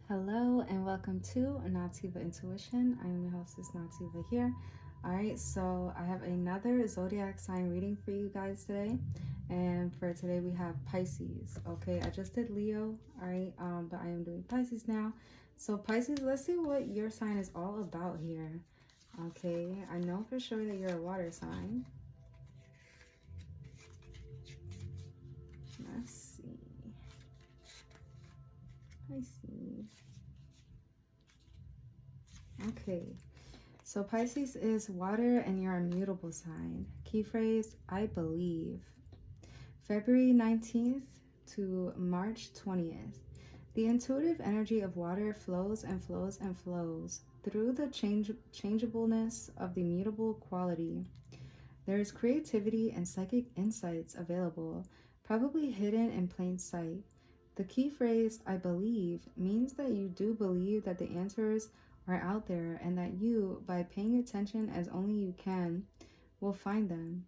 Hello and welcome to Nativa Intuition. I'm your hostess Nativa here. Alright, so I have another zodiac sign reading for you guys today. And for today we have Pisces. Okay, I just did Leo, alright, but I am doing Pisces now. So Pisces, let's see what your sign is all about here. Okay, I know for sure that you're a water sign. Let's see. Pisces. Okay, so Pisces is water and you're a mutable sign. Key phrase, I believe. February 19th to March 20th. The intuitive energy of water flows and flows and flows through the changeableness of the mutable quality. There is creativity and psychic insights available, probably hidden in plain sight. The key phrase, I believe, means that you do believe that the answers are out there and that you, by paying attention as only you can, will find them.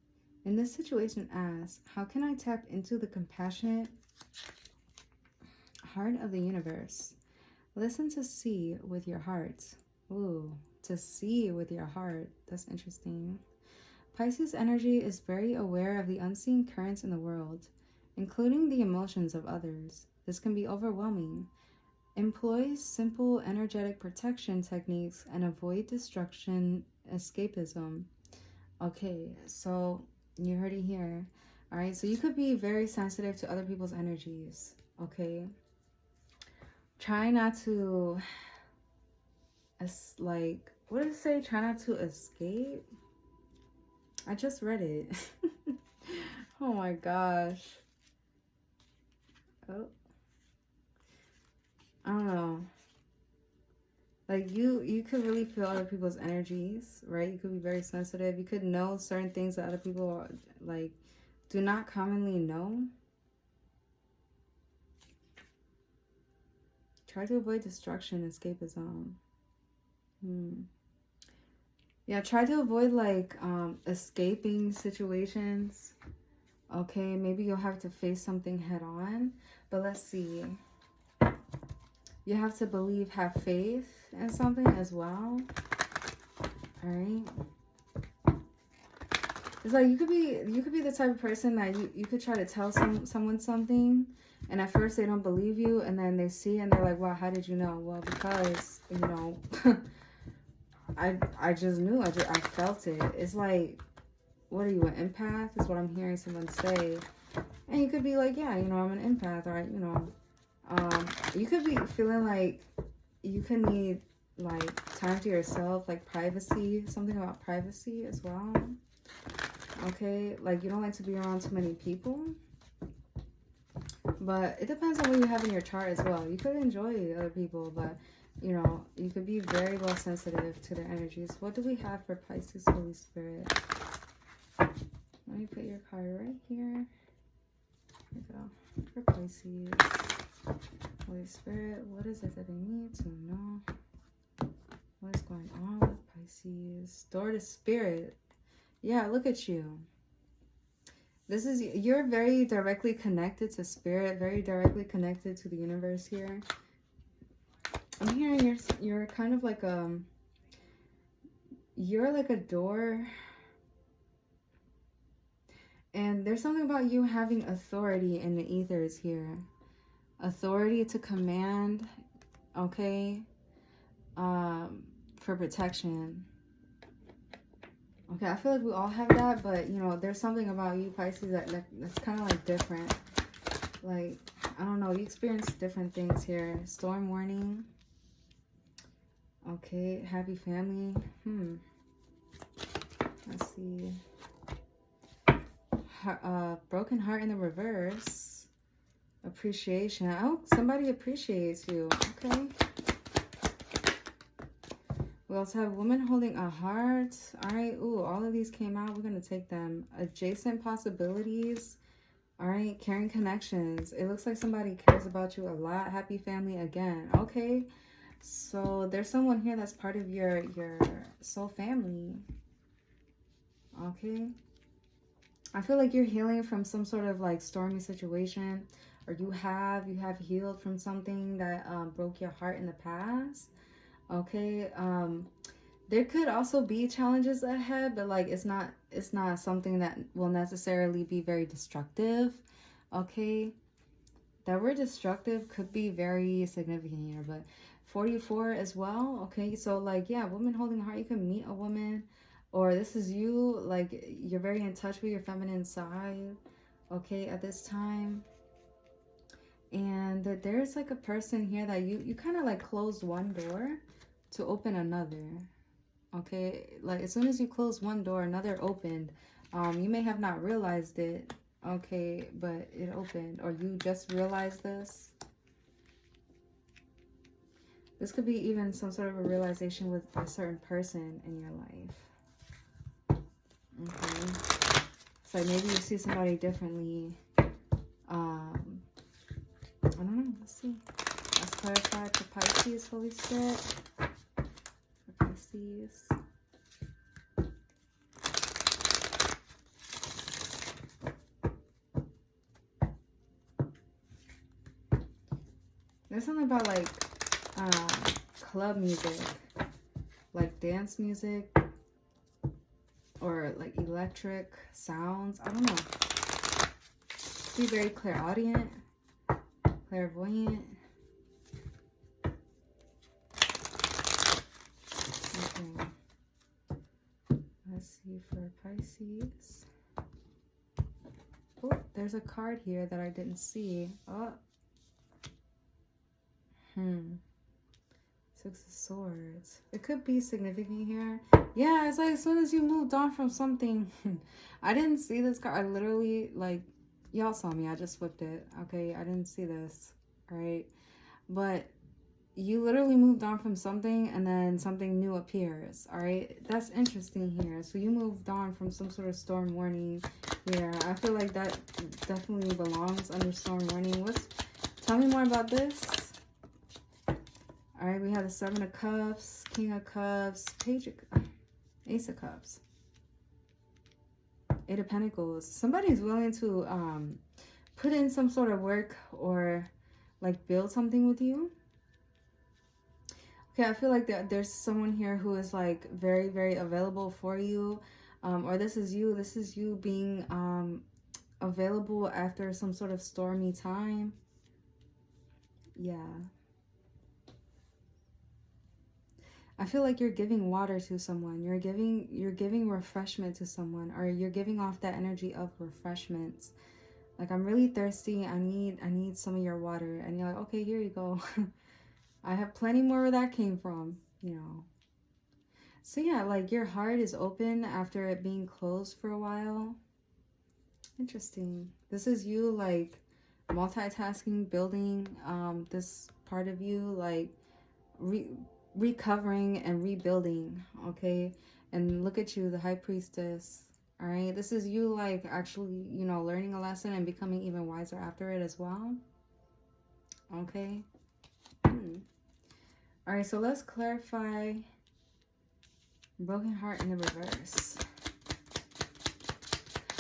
In this situation, ask, how can I tap into the compassionate heart of the universe? Listen to see with your heart. Ooh, to see with your heart. That's interesting. Pisces energy is very aware of the unseen currents in the world, including the emotions of others. This can be overwhelming. Employ simple energetic protection techniques and avoid destruction escapism. Okay, so you heard it here. All right, so you could be very sensitive to other people's energies. Okay, try not to, what does it say? Try not to escape. I just read it. Oh my gosh. Oh, I don't know. Like you could really feel other people's energies, right? You could be very sensitive. You could know certain things that other people like do not commonly know. Try to avoid destruction, escapism. Yeah, try to avoid like escaping situations. Okay, maybe you'll have to face something head on, but let's see. You have to believe, have faith in something as well. All right. It's like you could be the type of person that you could try to tell someone something, and at first they don't believe you, and then they see and they're like, wow, how did you know? Well, because, you know, I just knew. I felt it. It's like, what are you, an empath? Is what I'm hearing someone say. And you could be like, yeah, you know, I'm an empath, or, you know, you could be feeling like you could need like time to yourself, like privacy, something about privacy as well. Okay, like you don't like to be around too many people, but it depends on what you have in your chart as well. You could enjoy other people, but you know, you could be very well sensitive to their energies. What do we have for Pisces, Holy Spirit? Let me put your card right here. There we go. For Pisces, Holy Spirit, what is it that they need to know? What is going on with Pisces? Door to Spirit. Yeah, look at you. You're very directly connected to Spirit, very directly connected to the universe here. I'm hearing you're kind of like you're like a door. And there's something about you having authority in the ethers here. Authority to command, okay? For protection. Okay, I feel like we all have that, but, you know, there's something about you, Pisces, that's kind of, like, different. Like, I don't know, you experience different things here. Storm warning. Okay, happy family. Let's see. Broken heart in the reverse. Appreciation. Oh, somebody appreciates you. Okay. We also have woman holding a heart. All right. Ooh, all of these came out. We're going to take them. Adjacent possibilities. All right. Caring connections. It looks like somebody cares about you a lot. Happy family again. Okay. So there's someone here that's part of your soul family. Okay. I feel like you're healing from some sort of like stormy situation, or you have healed from something that broke your heart in the past. Okay. There could also be challenges ahead, but like it's not something that will necessarily be very destructive. Okay. That word destructive could be very significant here, but 44 as well. Okay, so like, yeah, woman holding a heart. You can meet a woman, or this is you, like you're very in touch with your feminine side, okay, at this time. And there's like a person here that you kind of like closed one door to open another. Okay, like as soon as you close one door, another opened. You may have not realized it, okay, but it opened, or you just realized this. This could be even some sort of a realization with a certain person in your life. Okay. So maybe you see somebody differently. I don't know. Let's see. Let's clarify for Pisces, Holy Spirit. For Pisces. There's something about like club music, like dance music, or like electric sounds. I don't know. Be very clairaudient, clairvoyant. Okay. Let's see for Pisces. Oh, there's a card here that I didn't see. Oh. Six of Swords. It could be significant here. Yeah, it's like as soon as you moved on from something. I didn't see this card. I literally, like, y'all saw me. I just flipped it. Okay, I didn't see this. All right. But you literally moved on from something and then something new appears. All right. That's interesting here. So you moved on from some sort of storm warning here. I feel like that definitely belongs under storm warning. Tell me more about this. All right, we have the Seven of Cups, King of Cups, Ace of Cups, Eight of Pentacles. Somebody's willing to put in some sort of work or like build something with you. Okay, I feel like there's someone here who is like very, very available for you. Or this is you being available after some sort of stormy time. Yeah. I feel like you're giving water to someone. You're giving refreshment to someone, or you're giving off that energy of refreshments. Like, I'm really thirsty. I need some of your water. And you're like, okay, here you go. I have plenty more where that came from, you know. So yeah, like your heart is open after it being closed for a while. Interesting. This is you like multitasking, building this part of you, like recovering and rebuilding. Okay, and look at you, the High Priestess. All right, this is you like actually, you know, learning a lesson and becoming even wiser after it as well. Okay. All right, so let's clarify broken heart in the reverse.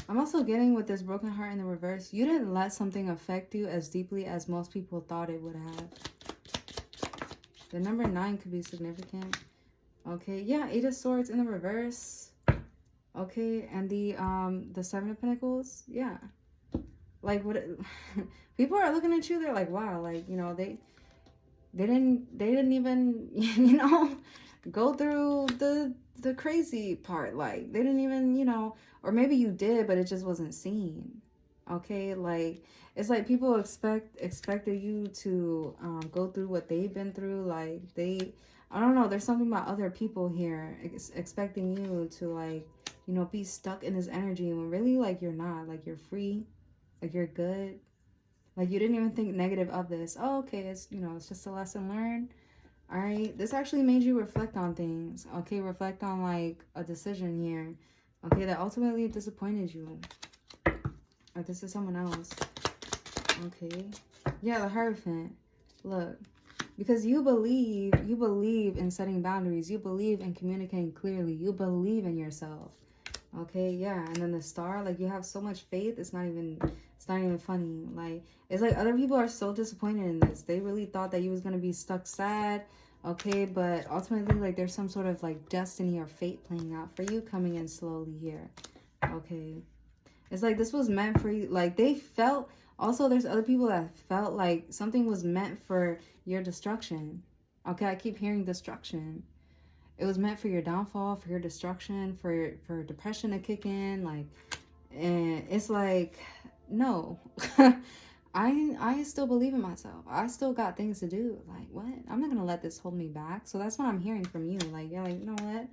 I'm also getting with this broken heart in the reverse, you didn't let something affect you as deeply as most people thought it would have. The number 9 could be significant. Okay, yeah, 8 of Swords in the reverse. Okay, and the 7 of Pentacles, yeah. Like, what people are looking at you, they're like, wow, like, you know, they didn't even, you know, go through the crazy part. Like, they didn't even, you know, or maybe you did, but it just wasn't seen. Okay, like, it's like people expected you to go through what they've been through. Like, I don't know, there's something about other people here expecting you to, like, you know, be stuck in this energy when really, like, you're not. Like, you're free, like, you're good. Like, you didn't even think negative of this. Oh, okay, it's, you know, it's just a lesson learned. All right, this actually made you reflect on things. Okay, reflect on like a decision here. Okay, that ultimately disappointed you. Or this is someone else. Okay. Yeah, the Hierophant. Look, because you believe in setting boundaries. You believe in communicating clearly. You believe in yourself. Okay, yeah. And then the Star, like, you have so much faith, it's not even funny. Like, it's like other people are so disappointed in this. They really thought that you was gonna be stuck sad. Okay, but ultimately, like, there's some sort of like destiny or fate playing out for you, coming in slowly here. Okay. It's like this was meant for you. Like, they felt, also there's other people that felt like something was meant for your destruction. Okay, I keep hearing destruction. It was meant for your downfall, for your destruction, for depression to kick in. Like, and it's like, no. I still believe in myself. I still got things to do. Like, what? I'm not gonna let this hold me back. So that's what I'm hearing from you. Like, you're like, you know what?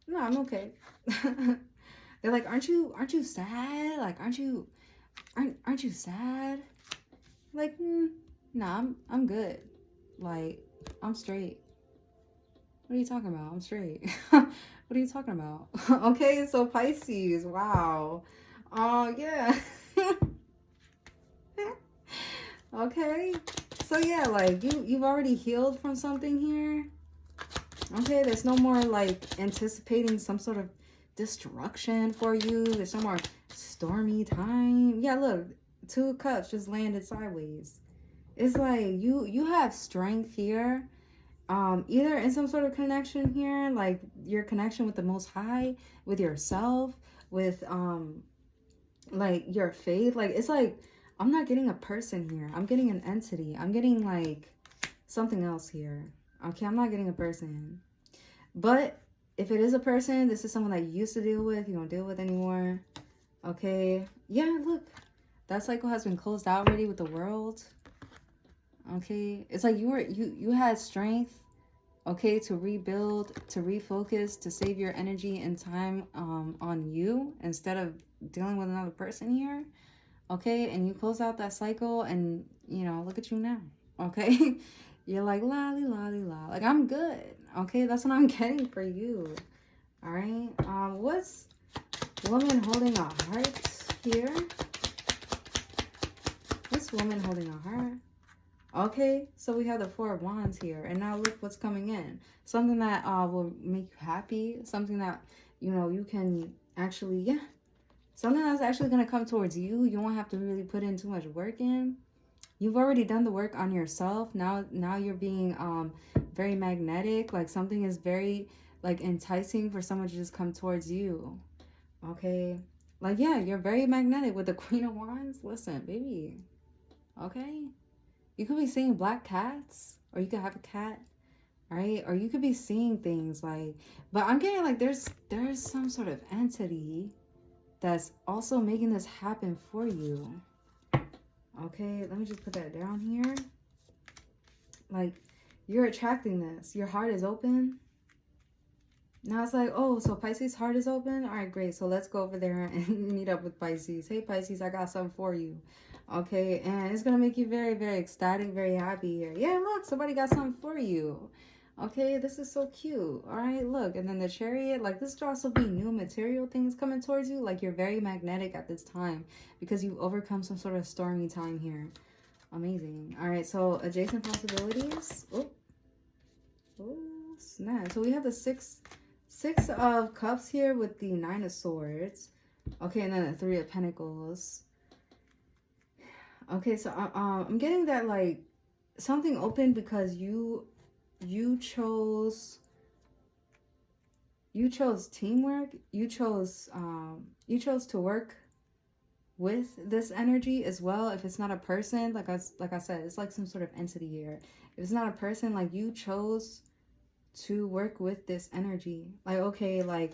No, I'm okay. They're like, aren't you sad? Like, aren't you sad? Like, nah, I'm good. Like, I'm straight. What are you talking about? I'm straight. What are you talking about? Okay, so Pisces, wow. Oh, yeah. Okay. So yeah, like you've already healed from something here. Okay, there's no more like anticipating some sort of destruction for you. There's no more stormy time. Yeah, look, 2 of Cups just landed sideways. It's like you have strength here. Either in some sort of connection here, like your connection with the Most High, with yourself, with like your faith. Like, it's like, I'm not getting a person here. I'm getting an entity. I'm getting like something else here. Okay, I'm not getting a person. But if it is a person, this is someone that you used to deal with, you don't deal with anymore. Okay. Yeah, look. That cycle has been closed out already with the World. Okay. It's like you had strength, okay, to rebuild, to refocus, to save your energy and time on you instead of dealing with another person here. Okay, and you close out that cycle, and you know, look at you now. Okay. You're like, lolly, lolly, la. Like, I'm good. Okay, that's what I'm getting for you. All right. What's woman holding a heart here? What's woman holding a heart? Okay, so we have the 4 of Wands here, and now look what's coming in. Something that will make you happy. Something that, you know, you can actually, yeah. Something that's actually going to come towards you. You won't have to really put in too much work in. You've already done the work on yourself. Now you're being very magnetic. Like, something is very like enticing for someone to just come towards you. Okay, like, yeah, you're very magnetic with the Queen of Wands. Listen, baby. Okay, you could be seeing black cats, or you could have a cat, right? Or you could be seeing things like, but I'm getting like there's some sort of entity that's also making this happen for you. Okay, let me just put that down here. Like, you're attracting this. Your heart is open. Now it's like, oh, so Pisces' heart is open? All right, great. So let's go over there and meet up with Pisces. Hey, Pisces, I got something for you. Okay, and it's going to make you very, very ecstatic, very happy here. Yeah, look, somebody got something for you. Okay, this is so cute. All right, look. And then the Chariot, like, this could also be new material things coming towards you. Like, you're very magnetic at this time because you've overcome some sort of stormy time here. Amazing. All right, so adjacent possibilities. Oh, snap. So we have the six of Cups here with the 9 of Swords. Okay, and then the 3 of Pentacles. Okay, so I'm getting that, like, something open because you chose teamwork. You chose to work with this energy as well. If it's not a person, like I said, it's like some sort of entity here. If it's not a person, like, you chose to work with this energy. Like, okay, like,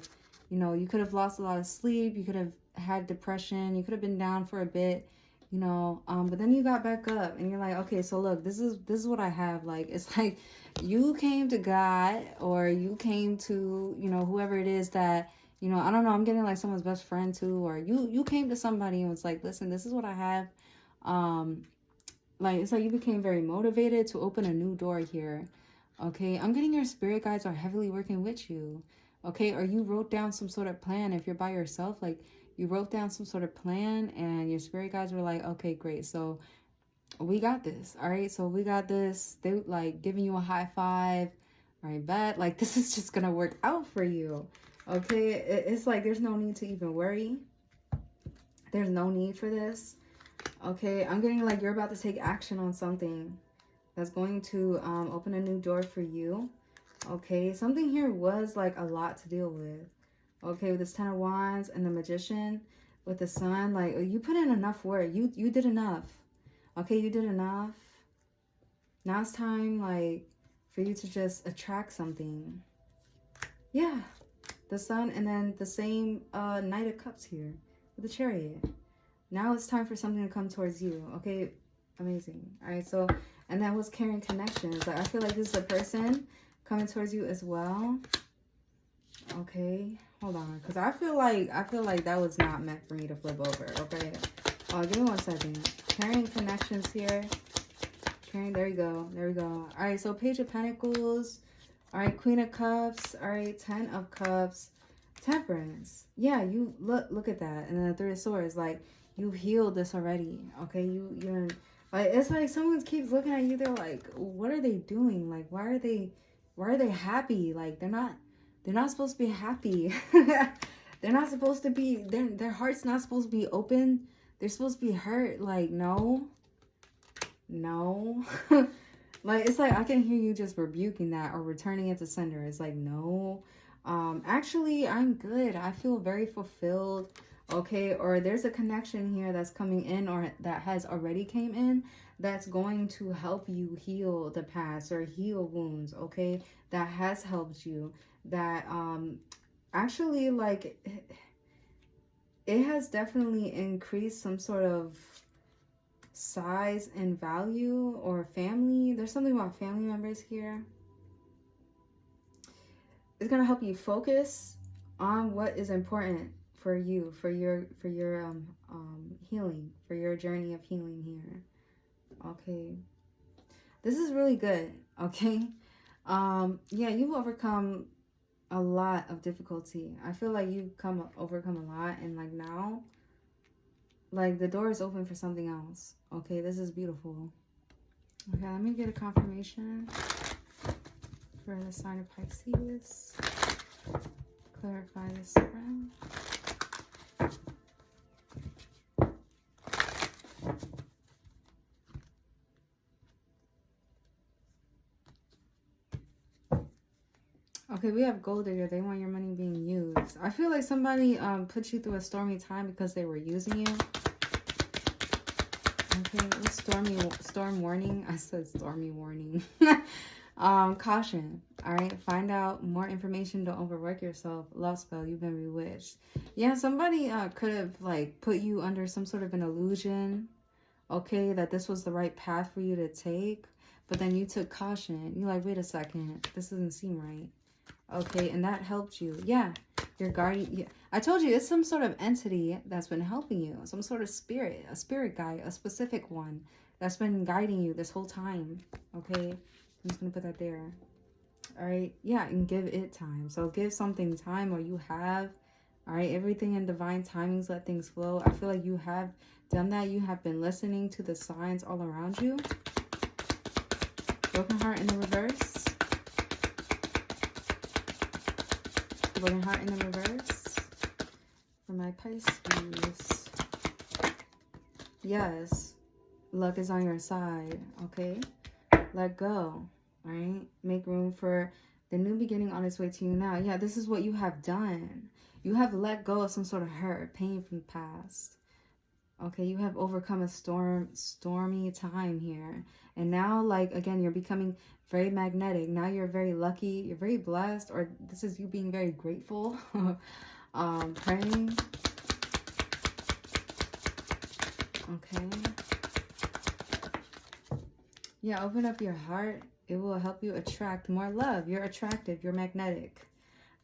you know, you could have lost a lot of sleep, you could have had depression, you could have been down for a bit, you know, but then you got back up and you're like, okay, so look, this is what I have. Like, it's like you came to God, or you came to, you know, whoever it is that, you know, I don't know, I'm getting like someone's best friend too, or you came to somebody and was like, listen, this is what I have. Like, it's like you became very motivated to open a new door here. Okay, I'm getting your spirit guides are heavily working with you. Okay, or you wrote down some sort of plan. If you're by yourself, like, you wrote down some sort of plan and your spirit guides were like, okay, great. So we got this. All right, so we got this. They like giving you a high five. All right, bet. Like, this is just going to work out for you. Okay, it's like there's no need to even worry. There's no need for this. Okay, I'm getting like you're about to take action on something that's going to open a new door for you. Okay, something here was like a lot to deal with. Okay, with this 10 of Wands and the Magician with the Sun, like you put in enough work. You did enough. Okay, you did enough. Now it's time like for you to just attract something. Yeah, the Sun and then the same Knight of Cups here with the Chariot. Now it's time for something to come towards you. Okay, amazing. All right, so, and that was carrying connections. Like, I feel like this is a person coming towards you as well. Okay, hold on, because I feel like that was not meant for me to flip over. Okay, give me 1 second. Carrying connections here. Carrying, there you go, there we go. All right, so Page of Pentacles. All right, Queen of Cups. All right, 10 of Cups. Temperance. Yeah, you look at that, and then the 3 of Swords. Like, you healed this already. Okay, you're like, it's like someone keeps looking at you. They're like, what are they doing? Like, why are they happy? Like, they're not supposed to be happy. They're not supposed to be, their heart's not supposed to be open. They're supposed to be hurt. Like, no. Like, it's like I can hear you just rebuking that or returning it to sender. It's like, no. Actually, I'm good. I feel very fulfilled. Okay, or there's a connection here that's coming in or that has already came in that's going to help you heal the past or heal wounds. Okay, that has helped you. That actually, like, it has definitely increased some sort of size and value or family. There's something about family members here. It's gonna help you focus on what is important for you, for your healing, for your journey of healing here. Okay, this is really good. Okay, yeah, you've overcome a lot of difficulty. I feel like you've overcome a lot, and like now, like the door is open for something else. Okay, this is beautiful. Okay, let me get a confirmation for the sign of Pisces. Clarify this around. Okay, we have Gold Digger. They want your money being used. I feel like somebody put you through a stormy time because they were using you. Okay, storm warning. I said stormy warning. Caution. All right, find out more information. Don't overwork yourself. Love spell. You've been bewitched. Yeah, somebody could have like put you under some sort of an illusion. Okay, that this was the right path for you to take, but then you took caution. You're like, wait a second, this doesn't seem right. Okay, and that helped you. Yeah, your guardian. Yeah. I told you, it's some sort of entity that's been helping you. Some sort of spirit, a spirit guide, a specific one that's been guiding you this whole time. Okay, I'm just going to put that there. All right, yeah, and give it time. So give something time, or you have. All right, everything in divine timings, let things flow. I feel like you have done that. You have been listening to the signs all around you. Broken heart in the reverse. Broken heart in the reverse for my Pisces. Yes, luck is on your side. Okay, let go. All right, make room for the new beginning on its way to you now. Yeah, this is what you have done. You have let go of some sort of hurt, pain from the past. Okay, you have overcome a stormy time here. And now, like, again, you're becoming very magnetic. Now you're very lucky. You're very blessed. Or this is you being very grateful. Praying. Okay. Yeah, open up your heart. It will help you attract more love. You're attractive. You're magnetic.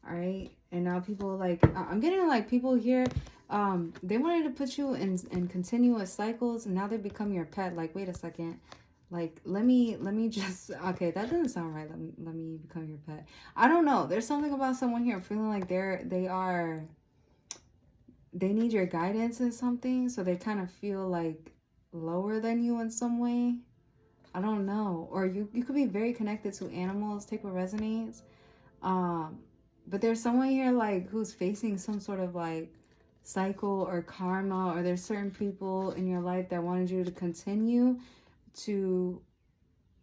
All right. And now people like, I'm getting like people here They wanted to put you in continuous cycles, and now they become your pet. Like, wait a second. Like, let me just, okay, that doesn't sound right. Let me become your pet. I don't know. There's something about someone here feeling like they need your guidance in something, so they kind of feel like lower than you in some way. I don't know. Or you could be very connected to animals, type of resonates. But there's someone here like who's facing some sort of like cycle or karma, or there's certain people in your life that wanted you to continue to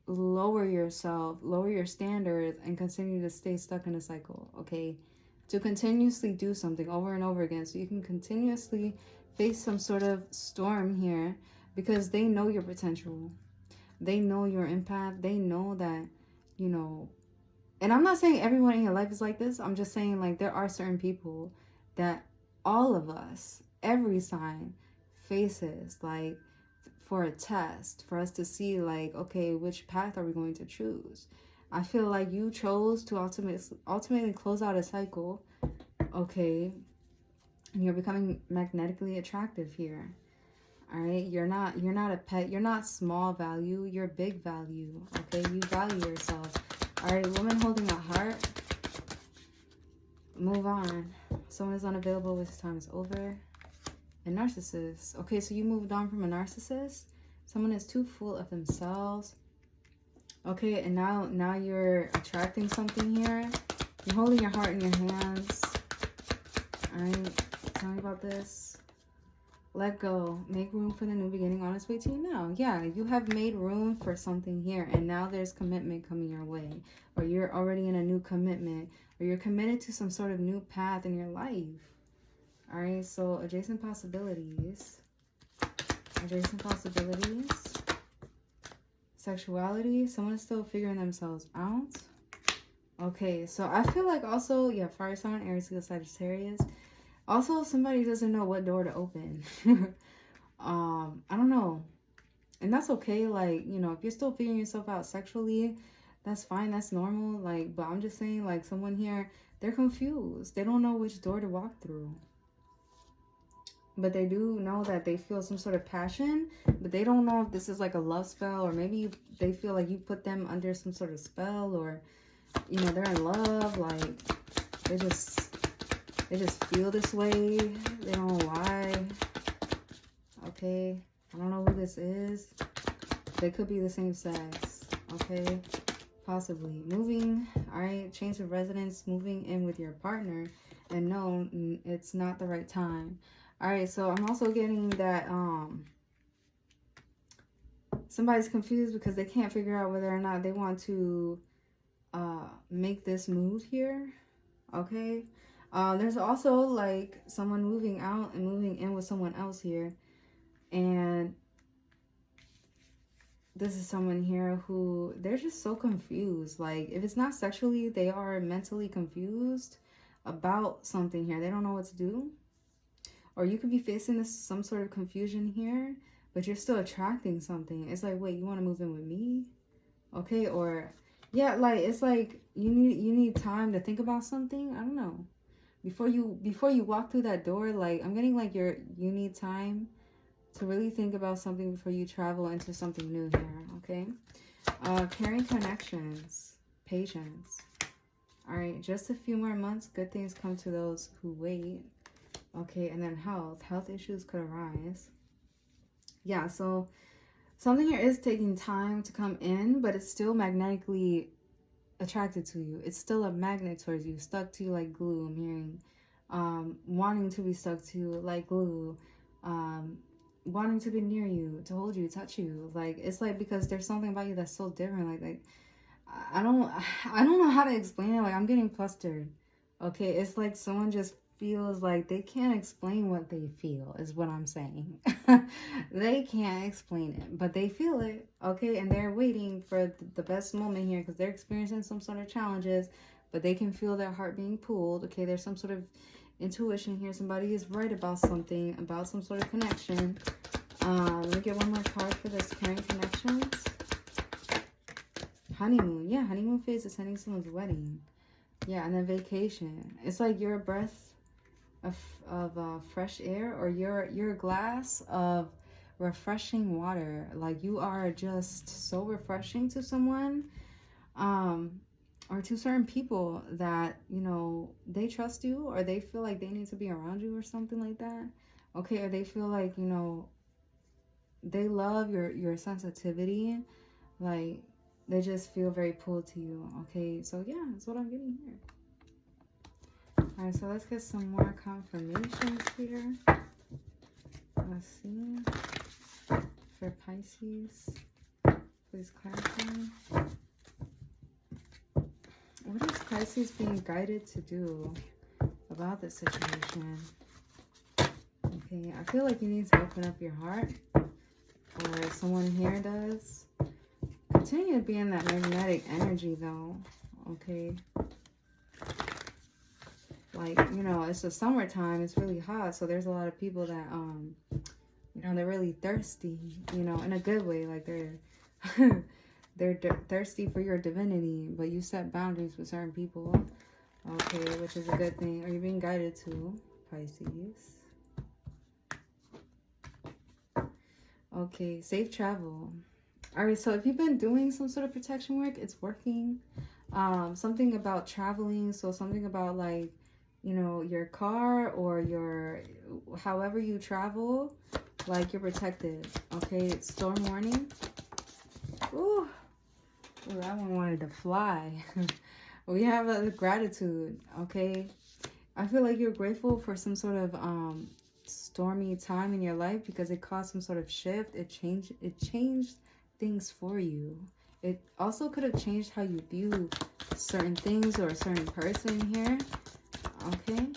lower yourself, lower your standards, and continue to stay stuck in a cycle, okay? To continuously do something over and over again, so you can continuously face some sort of storm here, because they know your potential. They know your impact. They know that, you know, and I'm not saying everyone in your life is like this. I'm just saying, like, there are certain people that all of us, every sign faces, like, for a test, for us to see, like, okay, which path are we going to choose? I feel like you chose to ultimately close out a cycle, okay? And you're becoming magnetically attractive here. All right, you're not a pet. You're not small value. You're big value. Okay, you value yourself. All right, woman holding a heart. Move on. Someone is unavailable. This time is over. And narcissist. Okay, so you moved on from a narcissist. Someone is too full of themselves. Okay, and now you're attracting something here. You're holding your heart in your hands. All right, tell me about this. Let go. Make room for the new beginning on its way to you now. Yeah, you have made room for something here, and now there's commitment coming your way. Or you're already in a new commitment, or you're committed to some sort of new path in your life. All right, so adjacent possibilities. Adjacent possibilities. Sexuality. Someone is still figuring themselves out. Okay, so I feel like also, yeah, fire sign, Aries, Leo, Sagittarius. Also, somebody doesn't know what door to open. I don't know. And that's okay. Like, you know, if you're still figuring yourself out sexually, that's fine. That's normal. Like, but I'm just saying, like, someone here, they're confused. They don't know which door to walk through. But they do know that they feel some sort of passion, but they don't know if this is like a love spell, or maybe they feel like you put them under some sort of spell, or, you know, they're in love. Like, they just feel this way. They don't know why. Okay, I don't know who this is. They could be the same sex. Okay, possibly. Moving, all right, change of residence, moving in with your partner, and no, it's not the right time. All right, so I'm also getting that somebody's confused because they can't figure out whether or not they want to make this move here. Okay, there's also like someone moving out and moving in with someone else here, and this is someone here who they're just so confused. Like, if it's not sexually, they are mentally confused about something here. They don't know what to do. Or you could be facing some sort of confusion here, but you're still attracting something. It's like, wait, you want to move in with me? Okay, or yeah, like, it's like you need time to think about something. I don't know. Before you walk through that door, like, I'm getting like you need time to really think about something before you travel into something new here, okay? Caring connections, patience. All right, just a few more months. Good things come to those who wait. Okay, and then health issues could arise. Yeah, so something here is taking time to come in, but it's still magnetically attracted to you. It's still a magnet towards you, stuck to you like glue. I'm hearing wanting to be stuck to you like glue, wanting to be near you, to hold you, touch you. Like, it's like, because there's something about you that's so different. Like I don't know how to explain it. Like, I'm getting flustered. Okay, it's like someone just feels like they can't explain what they feel, is what I'm saying. They can't explain it, but they feel it. Okay, and they're waiting for the best moment here, because they're experiencing some sort of challenges, but they can feel their heart being pulled. Okay, there's some sort of intuition here. Somebody is right about something, about some sort of connection. Let me get one more card for this. Caring connections. Honeymoon. Yeah, honeymoon phase is attending someone's wedding. Yeah, and then vacation. It's like you're a breath of fresh air, or you're a glass of refreshing water. Like you are just so refreshing to someone, or to certain people that, you know, they trust you, or they feel like they need to be around you or something like that. Okay, or they feel like, you know, they love your sensitivity. Like they just feel very pulled to you. Okay, so yeah, that's what I'm getting here. All right, so let's get some more confirmations here. Let's see. For Pisces, please clarify. What is Pisces being guided to do about this situation? Okay, I feel like you need to open up your heart, or someone here does. Continue to be in that magnetic energy though, okay? Like, you know, it's the summertime, it's really hot, so there's a lot of people that, you know, they're really thirsty, you know, in a good way. Like they're thirsty for your divinity, but you set boundaries with certain people, okay, which is a good thing. Are you being guided to, Pisces? Okay, safe travel. All right, so if you've been doing some sort of protection work, it's working. Something about traveling, so something about, like, you know, your car or your, however you travel, like you're protected. Okay, it's storm warning. Ooh, that one wanted to fly. We have a gratitude. Okay, I feel like you're grateful for some sort of stormy time in your life, because it caused some sort of shift. It changed things for you. It also could have changed how you view certain things or a certain person here. Okay,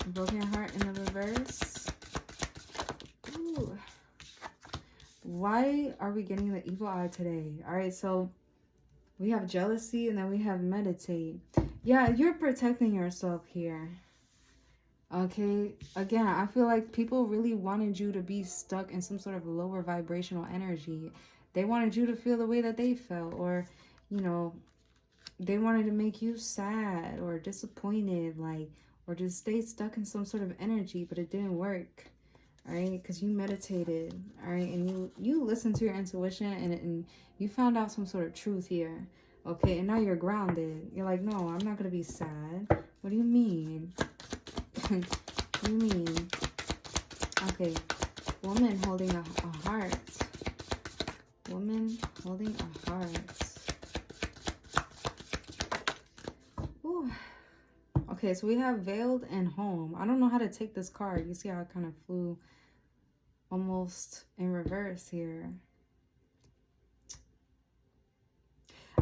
broken heart in the reverse. Ooh. Why are we getting the evil eye today? All right, so we have jealousy, and then we have meditate. Yeah, you're protecting yourself here. Okay, again, I feel like people really wanted you to be stuck in some sort of lower vibrational energy. They wanted you to feel the way that they felt, or, you know, they wanted to make you sad or disappointed, like, or just stay stuck in some sort of energy, but it didn't work. All right, because you meditated, all right, and you listened to your intuition, and you found out some sort of truth here. Okay, and now you're grounded. You're like, no, I'm not gonna be sad. What do you mean? What do you mean? Okay, woman holding a heart. Woman holding a heart. Ooh. Okay, so we have veiled and home. I don't know how to take this card. You see how it kind of flew almost in reverse here.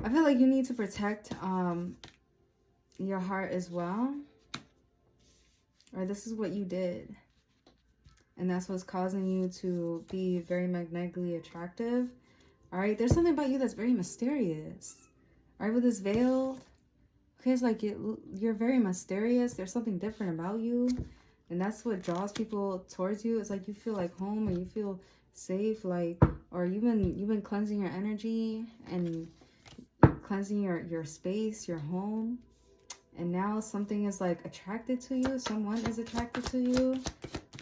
I feel like you need to protect your heart as well. Or this is what you did. And that's what's causing you to be very magnetically attractive. All right, there's something about you that's very mysterious. All right, with this veil, okay, it's like you're very mysterious. There's something different about you. And that's what draws people towards you. It's like you feel like home, or you feel safe, like, or you've been cleansing your energy and cleansing your space, your home. And now something is like attracted to you. Someone is attracted to you.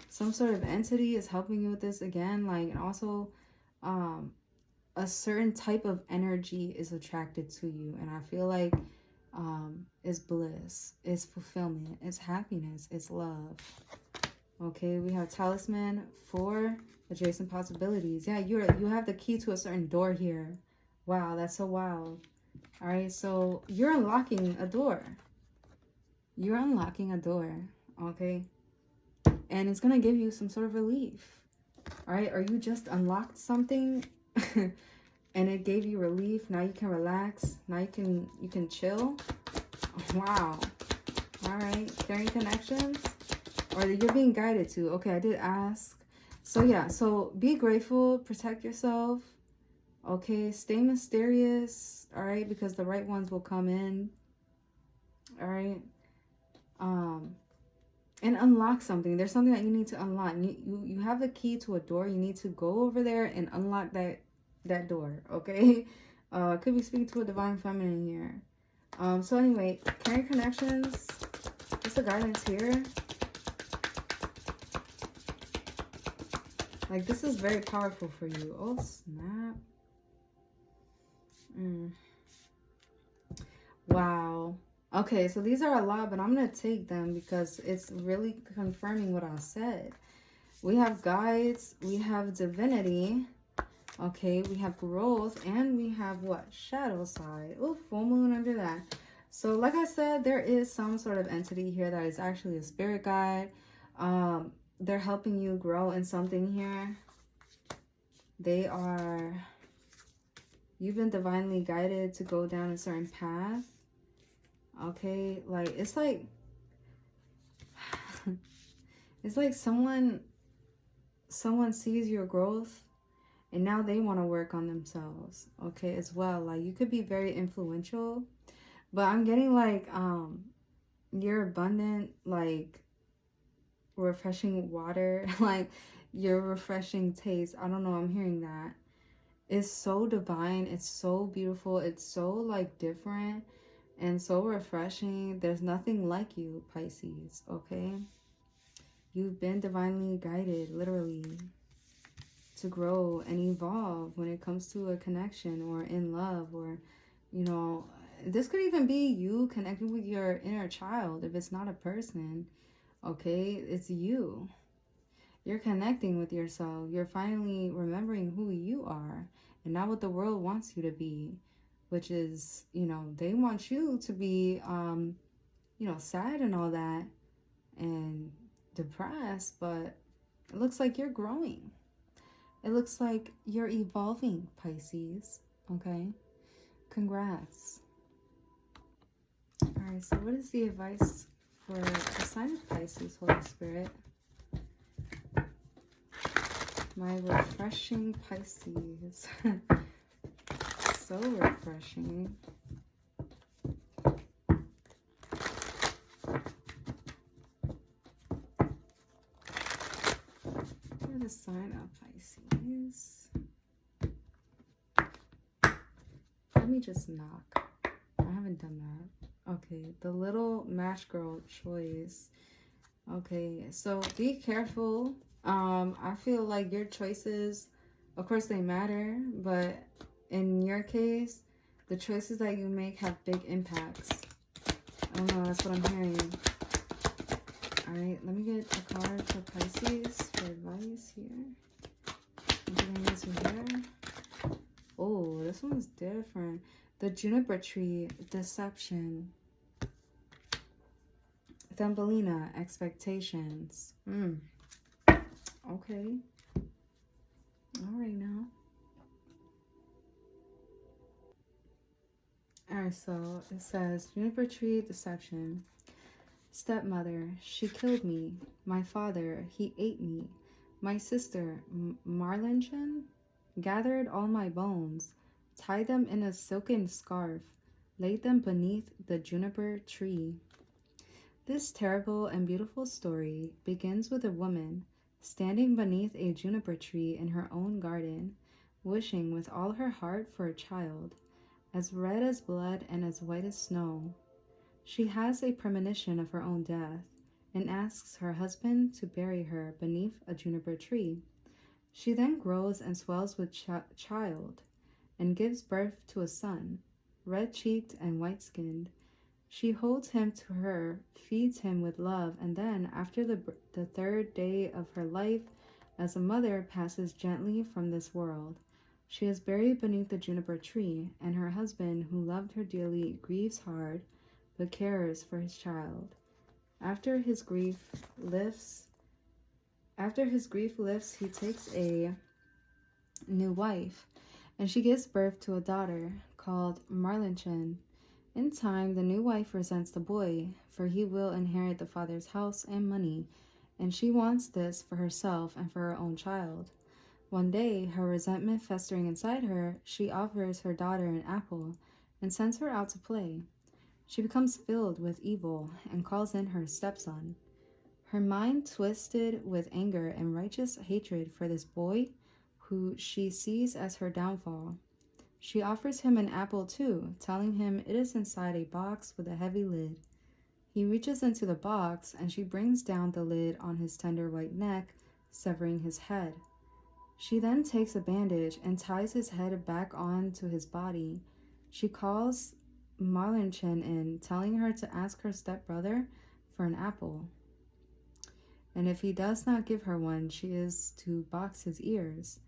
Some sort of entity is helping you with this again. Like, and also a certain type of energy is attracted to you. And I feel like it's bliss, it's fulfillment, it's happiness, it's love. Okay, we have talisman for adjacent possibilities. Yeah, you have the key to a certain door here. Wow, that's so wild. All right, so you're unlocking a door. You're unlocking a door, okay? And it's gonna give you some sort of relief. All right, or you just unlocked something and it gave you relief. Now you can relax. Now you can chill. Wow. All right, carrying connections, or you're being guided to. Okay, I did ask. So yeah, so be grateful, protect yourself. Okay, stay mysterious. All right, because the right ones will come in. All right. And unlock something. There's something that you need to unlock. You have the key to a door. You need to go over there and unlock that door. Okay. Could be speaking to a divine feminine here. So anyway, carrying connections. What's the guidance here? Like, this is very powerful for you. Oh, snap. Wow. Okay, so these are a lot, but I'm going to take them because it's really confirming what I said. We have guides, we have divinity, okay, we have growth, and we have what? Shadow side. Oh, full moon under that. So like I said, there is some sort of entity here that is actually a spirit guide. They're helping you grow in something here. You've been divinely guided to go down a certain path. Okay, like, it's like, it's like someone sees your growth and now they want to work on themselves, okay, as well. Like, you could be very influential, but I'm getting like, you're abundant, like, refreshing water, like, your refreshing taste. I don't know, I'm hearing that. It's so divine, it's so beautiful, it's so like different and so refreshing. There's nothing like you, Pisces, okay? You've been divinely guided, literally, to grow and evolve when it comes to a connection or in love, or, you know, this could even be you connecting with your inner child if it's not a person, okay? It's you. You're connecting with yourself. You're finally remembering who you are and not what the world wants you to be, which is, you know, they want you to be, you know, sad and all that and depressed, but it looks like you're growing. It looks like you're evolving, Pisces, okay? Congrats. All right, so what is the advice for the sign of Pisces, Holy Spirit? My refreshing Pisces. So refreshing. What is the sign of Pisces? Let me just knock. I haven't done that. Okay, the little mash girl choice. Okay, so be careful. I feel like your choices, of course they matter, but in your case, the choices that you make have big impacts. I don't know, that's what I'm hearing. Alright, let me get a card for Pisces for advice here. I'm getting this here. Oh, this one's different. The juniper tree, deception. Thumbelina, expectations. Okay. All right now. Alright, so it says juniper tree, deception. Stepmother, she killed me. My father, he ate me. My sister, Marlinchen, gathered all my bones, tied them in a silken scarf, laid them beneath the juniper tree. This terrible and beautiful story begins with a woman standing beneath a juniper tree in her own garden, wishing with all her heart for a child, as red as blood and as white as snow. She has a premonition of her own death and asks her husband to bury her beneath a juniper tree. She then grows and swells with child and gives birth to a son, red-cheeked and white-skinned. She holds him to her, feeds him with love, and then, after the third day of her life, as a mother passes gently from this world, she is buried beneath the juniper tree, and her husband, who loved her dearly, grieves hard, but cares for his child. After his grief lifts, he takes a new wife, and she gives birth to a daughter called Marlinchen. In time, the new wife resents the boy, for he will inherit the father's house and money, and she wants this for herself and for her own child. One day, her resentment festering inside her, she offers her daughter an apple and sends her out to play. She becomes filled with evil and calls in her stepson. Her mind twisted with anger and righteous hatred for this boy who she sees as her downfall. She offers him an apple too, telling him it is inside a box with a heavy lid. He reaches into the box and she brings down the lid on his tender white neck, severing his head. She then takes a bandage and ties his head back onto his body. She calls Marlinchen in, telling her to ask her stepbrother for an apple. And if he does not give her one, she is to box his ears.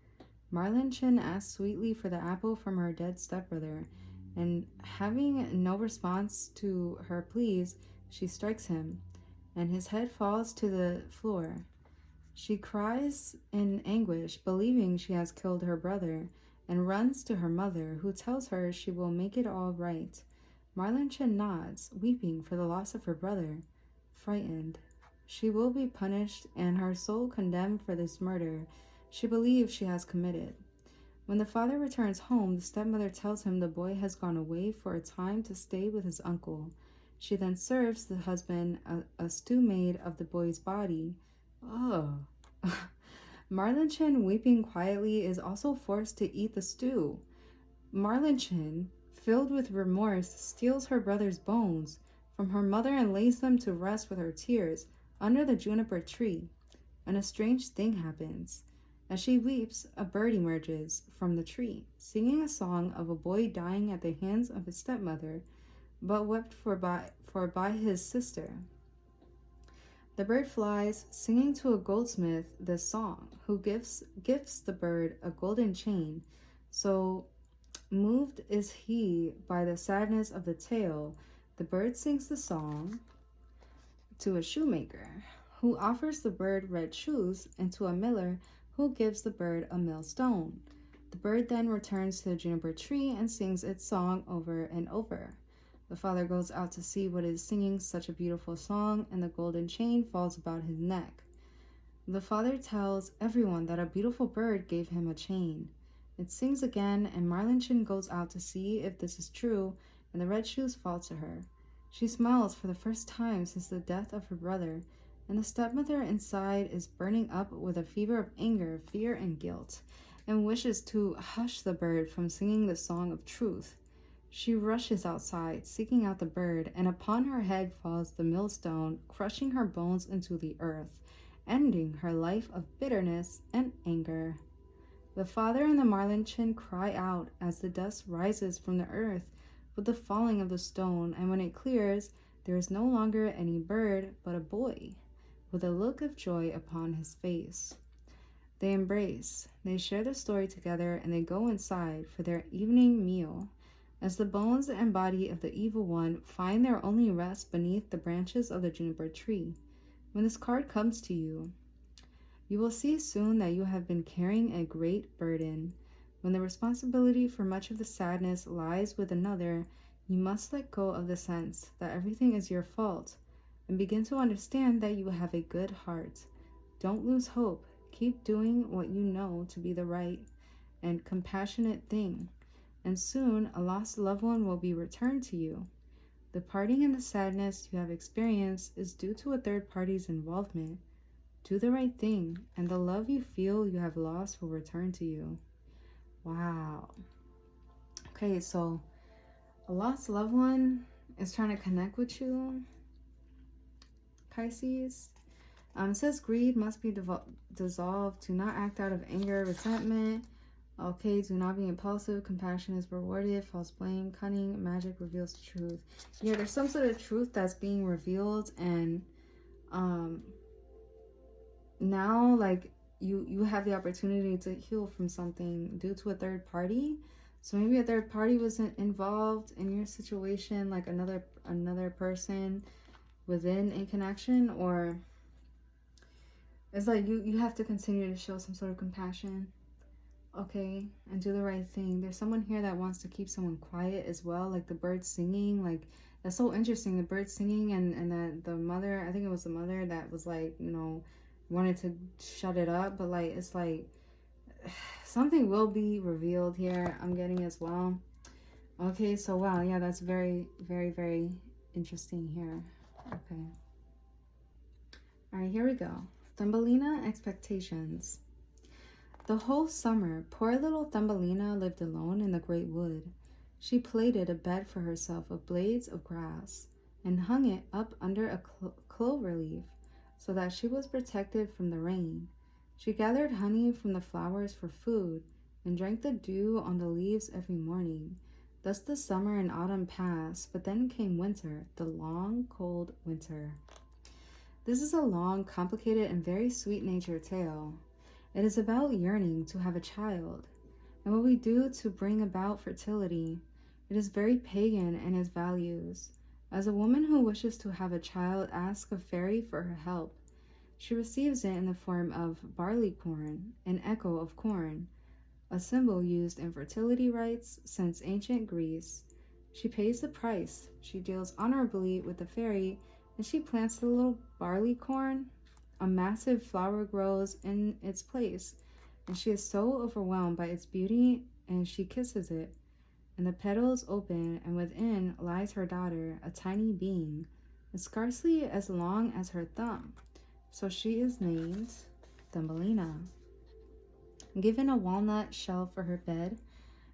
Marlinchen asks sweetly for the apple from her dead stepbrother, and having no response to her pleas, she strikes him, and his head falls to the floor. She cries in anguish, believing she has killed her brother, and runs to her mother, who tells her she will make it all right. Marlinchen nods, weeping for the loss of her brother. Frightened, she will be punished, and her soul condemned for this murder she believes she has committed. When the father returns home, the stepmother tells him the boy has gone away for a time to stay with his uncle. She then serves the husband a stew made of the boy's body. Oh. Marlinchen, weeping quietly, is also forced to eat the stew. Marlinchen, filled with remorse, steals her brother's bones from her mother and lays them to rest with her tears under the juniper tree. And a strange thing happens. As she weeps, a bird emerges from the tree, singing a song of a boy dying at the hands of his stepmother, but wept for by his sister. The bird flies, singing to a goldsmith this song, who gifts the bird a golden chain. So moved is he by the sadness of the tale, the bird sings the song to a shoemaker, who offers the bird red shoes, and to a miller, who gives the bird a millstone. The bird then returns to the juniper tree and sings its song over and over. The father goes out to see what is singing such a beautiful song, and the golden chain falls about his neck. The father tells everyone that a beautiful bird gave him a chain. It sings again, and Marlinchen goes out to see if this is true, and the red shoes fall to her. She smiles for the first time since the death of her brother, and the stepmother inside is burning up with a fever of anger, fear, and guilt, and wishes to hush the bird from singing the song of truth. She rushes outside, seeking out the bird, and upon her head falls the millstone, crushing her bones into the earth, ending her life of bitterness and anger. The father and the Marlinchen cry out as the dust rises from the earth with the falling of the stone, and when it clears, there is no longer any bird, but a boy, with a look of joy upon his face. They embrace, they share the story together, and they go inside for their evening meal, as the bones and body of the evil one find their only rest beneath the branches of the juniper tree. When this card comes to you, you will see soon that you have been carrying a great burden. When the responsibility for much of the sadness lies with another, you must let go of the sense that everything is your fault, and begin to understand that you have a good heart. Don't lose hope. Keep doing what you know to be the right and compassionate thing, and soon a lost loved one will be returned to you. The parting and the sadness you have experienced is due to a third party's involvement. Do the right thing, and the love you feel you have lost will return to you. Wow. Okay, so a lost loved one is trying to connect with you, Pisces. It says greed must be dissolved. Do not act out of anger, resentment. Okay, do not be impulsive. Compassion is rewarded. False blame, cunning, magic reveals the truth. Yeah, there's some sort of truth that's being revealed, and now like you have the opportunity to heal from something due to a third party. So maybe a third party was involved in your situation, like another person within a connection, or it's like you have to continue to show some sort of compassion, okay, and do the right thing. There's someone here that wants to keep someone quiet as well, like the bird singing. Like, that's so interesting, the bird singing, and that the mother, I think it was the mother that was like, you know, wanted to shut it up, but like, it's like something will be revealed here, I'm getting as well. Okay, so wow, yeah, that's very, very, very interesting here. Okay. All right, here we go. Thumbelina expectations. The whole summer, poor little Thumbelina lived alone in the great wood. She plaited a bed for herself of blades of grass and hung it up under a clover leaf so that she was protected from the rain. She gathered honey from the flowers for food and drank the dew on the leaves every morning. Thus the summer and autumn passed, but then came winter, the long, cold winter. This is a long, complicated, and very sweet-natured tale. It is about yearning to have a child, and what we do to bring about fertility. It is very pagan in its values. As a woman who wishes to have a child asks a fairy for her help, she receives it in the form of barley corn, an echo of corn, a symbol used in fertility rites since ancient Greece. She pays the price. She deals honorably with the fairy, and she plants the little barley corn. A massive flower grows in its place, and she is so overwhelmed by its beauty, and she kisses it. And the petals open, and within lies her daughter, a tiny being, scarcely as long as her thumb. So she is named Thumbelina. Given a walnut shell for her bed,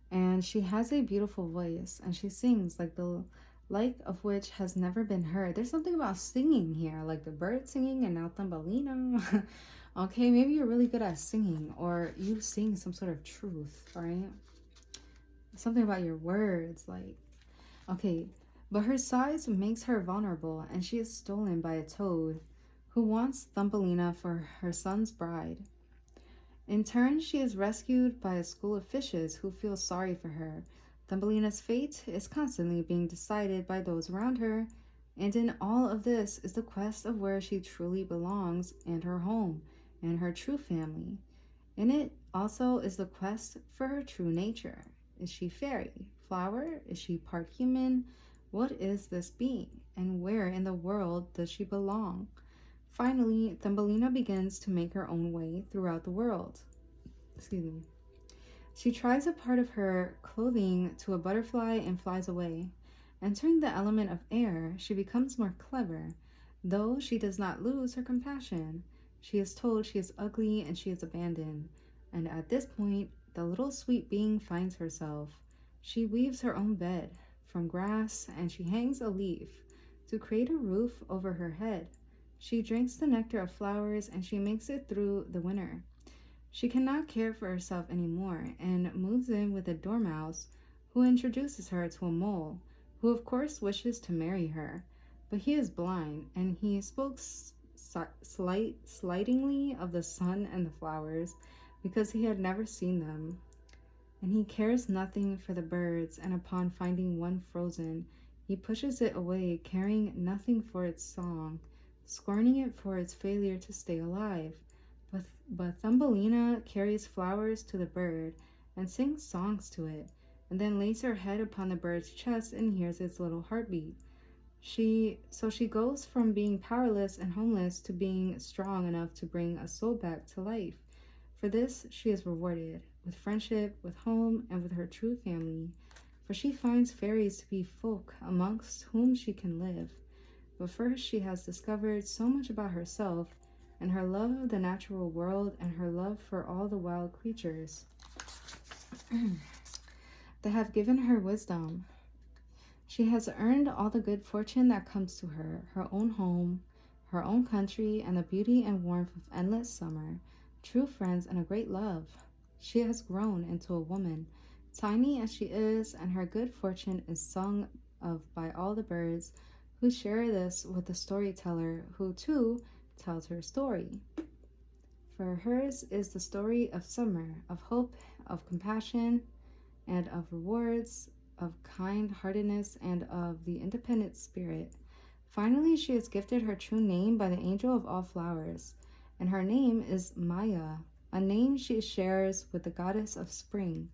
and she has a beautiful voice, and she sings like the like of which has never been heard. There's something about singing here, like the bird singing and now Thumbelina. Okay, maybe you're really good at singing, or you sing some sort of truth, right? Something about your words, like, okay, but her size makes her vulnerable, and she is stolen by a toad who wants Thumbelina for her son's bride. In turn, she is rescued by a school of fishes who feel sorry for her. Thumbelina's fate is constantly being decided by those around her, and in all of this is the quest of where she truly belongs and her home and her true family. In it also is the quest for her true nature. Is she fairy, flower? Is she part human? What is this being, and where in the world does she belong? Finally, Thumbelina begins to make her own way throughout the world. She tries a part of her clothing to a butterfly and flies away. Entering the element of air, she becomes more clever, though she does not lose her compassion. She is told she is ugly and she is abandoned, and at this point, the little sweet being finds herself. She weaves her own bed from grass, and she hangs a leaf to create a roof over her head. She drinks the nectar of flowers, and she makes it through the winter. She cannot care for herself anymore, and moves in with a dormouse who introduces her to a mole, who of course wishes to marry her. But he is blind, and he spoke slightingly of the sun and the flowers, because he had never seen them. And he cares nothing for the birds, and upon finding one frozen, he pushes it away, caring nothing for its song, scorning it for its failure to stay alive. But Thumbelina carries flowers to the bird, and sings songs to it, and then lays her head upon the bird's chest and hears its little heartbeat. So she goes from being powerless and homeless to being strong enough to bring a soul back to life. For this, she is rewarded with friendship, with home, and with her true family. For she finds fairies to be folk amongst whom she can live. But first, she has discovered so much about herself and her love of the natural world and her love for all the wild creatures that have given her wisdom. She has earned all the good fortune that comes to her, her own home, her own country, and the beauty and warmth of endless summer, true friends, and a great love. She has grown into a woman, tiny as she is, and her good fortune is sung of by all the birds who share this with the storyteller, who too tells her story. For hers is the story of summer, of hope, of compassion, and of rewards, of kind-heartedness, and of the independent spirit. Finally, she is gifted her true name by the angel of all flowers, and her name is Maya, a name she shares with the goddess of spring.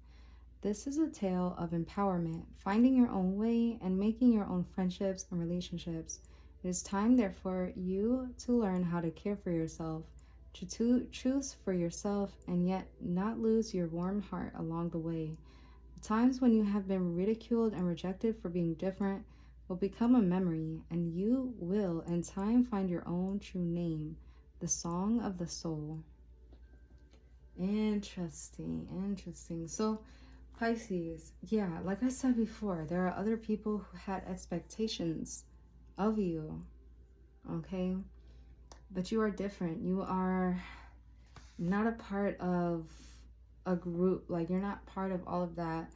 This is a tale of empowerment, finding your own way, and making your own friendships and relationships. It is time, therefore, you to learn how to care for yourself, to choose for yourself, and yet not lose your warm heart along the way. The times when you have been ridiculed and rejected for being different will become a memory, and you will, in time, find your own true name, the song of the soul. Interesting. So, Pisces, yeah, like I said before, there are other people who had expectations of you, okay? But you are different. You are not a part of a group. Like, you're not part of all of that.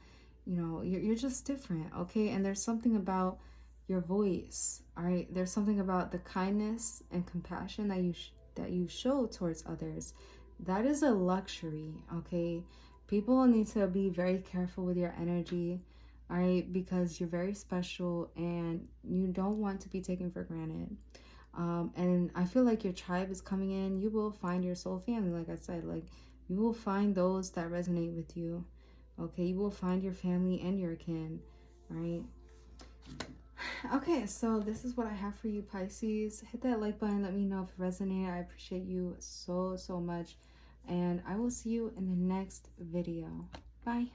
You know, you're just different, okay? And there's something about your voice, all right? There's something about the kindness and compassion that you show towards others. That is a luxury, okay? People need to be very careful with your energy, all right? Because you're very special and you don't want to be taken for granted. And I feel like your tribe is coming in. You will find your soul family, like I said. Like, you will find those that resonate with you, okay? You will find your family and your kin, right? Okay, so this is what I have for you, Pisces. Hit that like button. Let me know if it resonated. I appreciate you so much. And I will see you in the next video. Bye.